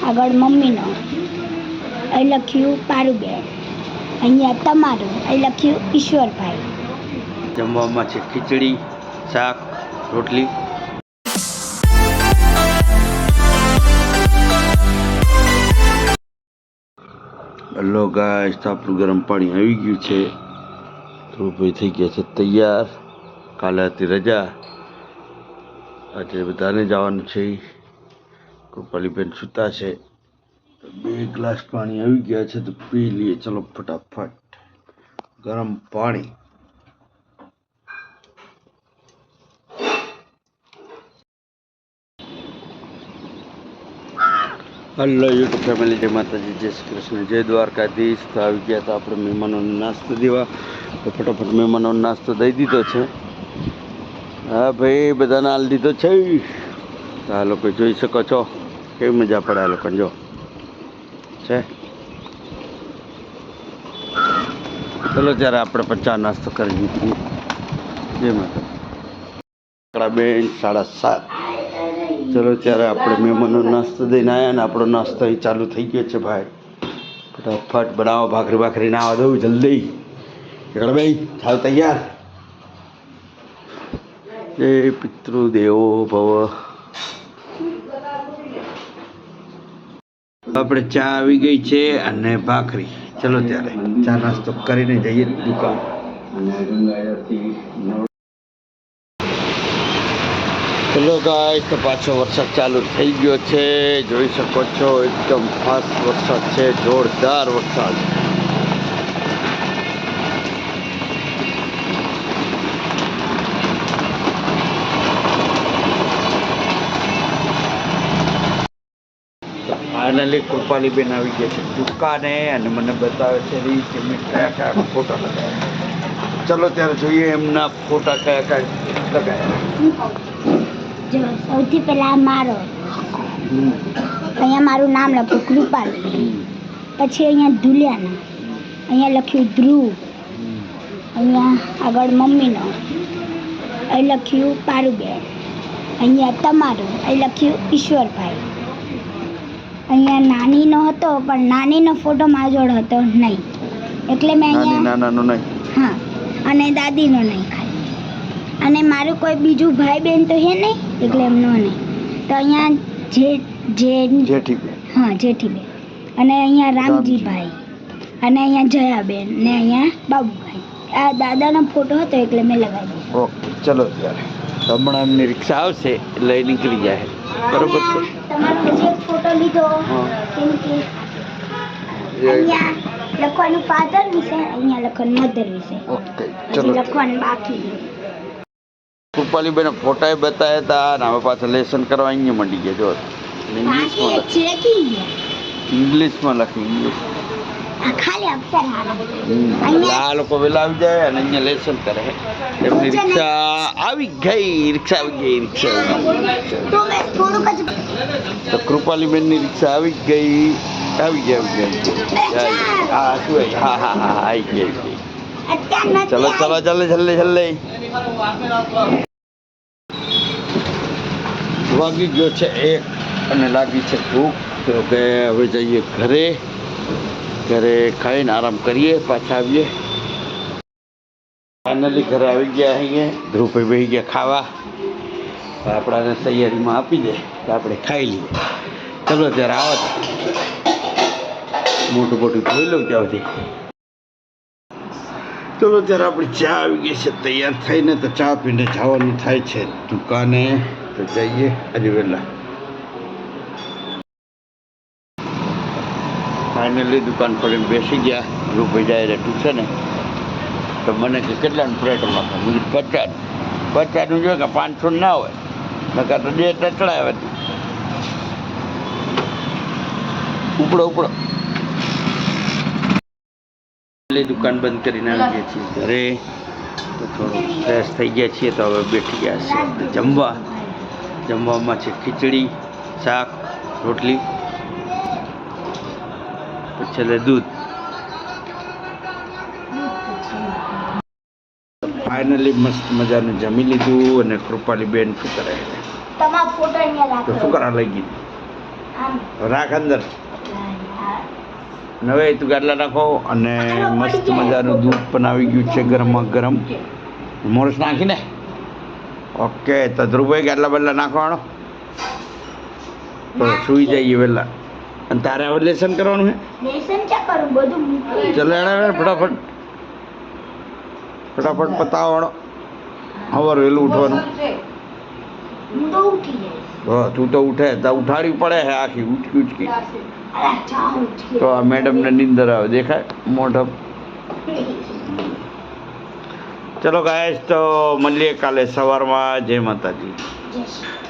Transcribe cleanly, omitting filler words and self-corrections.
આગળ મમ્મીનો, અહીં લખ્યું પારુબેન, અહીંયા તમારું, અહીં લખ્યું ઈશ્વરભાઈ. જમવામાં છે ખીચડી, શાક, રોટલી. હલો ગાઈસ, તો આપણું ગરમ પાણી આવી ગયું છે. ધ્રુવભાઈ થઈ ગયા છે તૈયાર. કાલે હતી રજા, આજે બધાને જવાનું છે. કૃપાલીબેન સૂતા છે. 2 ગ્લાસ પાણી આવી ગયા છે તો પી લઈએ. ચલો ફટાફટ ગરમ પાણી. હલો યુટ્યુબ ફેમિલી, જય માતાજી, જય શ્રી કૃષ્ણ, જય દ્વારકાધીશ. તો આવી ગયા તો આપણે મહેમાનોને નાસ્તો દેવા. તો ફટાફટ મહેમાનોને નાસ્તો દઈ દીધો છે. હા ભાઈ, બધાને હાલ દીધો છે. તો આ લોકો જોઈ શકો છો કેવી મજા પડે આ લોકોને. જો છે. ચલો ત્યારે આપણે પણ ચા નાસ્તો કરી દીધી. જય માતા બેન 7:30. ચલો ત્યારે આપણે મહેમાનો નાસ્તો દઈને આવ્યા ને આપણો નાસ્તો અહીં ચાલુ થઈ ગયો છે ભાઈ. ફટાફટ બનાવો. ભાખરી નાવા દઉં જલ્દી. ભાઈ ચાલ તૈયાર. જય પિતૃદેવો ભવ. આપણે ચા આવી ગઈ છે અને ભાખરી. ચલો ત્યારે ચા નાસ્તો કરીને જઈએ દુકાન. હેલો ગાઈસ, તો પાછો વરસાદ ચાલુ થઈ ગયો છે. જોઈ શકો છો એકદમ ફાસ્ટ વરસાદ છે, જોરદાર વરસાદ. ફાઇનલી કૃપાલીબેન આવી ગયા છે દુકાને અને મને બતાવે છે કે મેં કયા કયા ફોટા લગાવ્યા. ચલો ત્યારે જોઈએ એમના ફોટા કયા કયા લગાવ્યા. જો સૌથી પહેલા મારો, અહીંયા મારું નામ લખ્યું કૃપાલી. પછી અહીંયા ધુલિયાના, અહીંયા લખ્યું ધ્રુવ. અહીંયા આગળ મમ્મીનો, અહીં લખ્યું પારુબેન, અહીંયા તમારું, અહીં લખ્યું ઈશ્વરભાઈ. અહીંયા નાનીનો હતો પણ નાનીનો ફોટો મારા જોડે હતો નહીં, એટલે મેં અહીંયા હા, અને દાદીનો નહીં ખાલી. અને મારું કોઈ બીજું ભાઈ બહેન તો છે નહીં, એટલે એમનો નહીં. તો અહીંયા હા જેઠીબેન, અને અહીંયા રામજીભાઈ, અને અહીંયા જયાબેન, ને અહીંયા બાબુભાઈ. આ દાદાનો ફોટો હતો એટલે મેં લગાવી દીધો. ઓકે ચલો ત્યારે હમણાં એમની રિક્ષા આવશે એટલે નીકળી જાય. બરોબર છે. તમારો જે ફોટો લીધો કેમ કે અહીંયા લખવાનું ફાધર વિશે, અહીંયા લખવાનું મધર વિશે. ઓકે ચલો લખવાનું બાકી. કૃપાલીબેન ફોટા બતાવ્યા હતા અને હવે પાછા લેસન કરવા અહીંયા મંડી ગયા. જો ઇંગ્લિશમાં લખી. ખાલી અક્ષર આ લોકો વેલા આવી જાય અને અહીંયા લેસન કરે. એમની રિક્ષા આવી ગઈ. તો કૃપાલીબેનની રિક્ષા આવી ગઈ. હા શું હા આવી ગઈ. ચલો જલ્દી. વાગી ગયો છે 1 અને લાગી છે ભૂખ. તો કે હવે જઈએ ઘરે ખાઈને આરામ કરીએ, પાછા આવીએ. ફાઇનલી ઘરે આવી ગયા. અહીંયા ધ્રુવભાઈ બેસી ગયા ખાવા. આપણાને તૈયારીમાં આપી દે તો આપણે ખાઈ લઈએ. ચલો ત્યારે આવો મોટું જોઈ લઉં ત્યાં સુધી. ચલો ત્યારે આપણી ચા આવી ગઈ છે તૈયાર થઈને. તો ચા પીને જવાનું થાય છે દુકાને. તો જઈએ આજે વહેલા. ફાઇનલી દુકાન પર બેસી ગયા. ધ્રુવભાઈ ડાયરેક્ટ છે ને, તો મને કે કેટલાનું પ્લેટો નાખો. મને 50નું જોઈએ કે 500 ના હોય, નકા તો 2 ટચડા આવે. ઉપડો દુકાન બંધ કરીને આવી ગયા છીએ ઘરે. તો થોડું ફ્રેશ થઈ ગયા છીએ. તો હવે બેઠી ગયા છે જમવામાં છે ખીચડી, શાક, રોટલી, પછી દૂધ. ફાઇનલી મસ્ત મજાનું જમી લીધું. અને કૃપાલીબેન શું કરે? તમારો ફોટો અહીંયા રાખો. તો શું કરા લઈ ગઈ? રાખ અંદર. હવે તું ગાટલા નાખો અને મસ્ત મજાનું દૂધ પણ આવી ગયું છે ગરમમાં ગરમ. મોરસ નાખીને ઓકે. તો ધ્રુવભાઈ ગાટલા બદલા નાખવાનો તો સુઈ જઈએ વહેલા. અને તારે હવે લેસન કરવાનું છે. લેસન ચા કરું બધું મૂકી. ચાલ એણે ફટાફટ ફટાફટ પતાવવાનો. સવાર વહેલું ઉઠવાનું. હું તો ઉઠી જઈશ. હા તું તો ઉઠે તો ઉઠાડવી પડે છે આખી ઉચકી ઉચકી. અરે ચા ઉઠી. તો આ મેડમને નીંદર આવે દેખાય મોઢમ. ચલો ગાઈસ તો મળીએ કાલે સવારમાં. જય માતાજી. જય શ્રી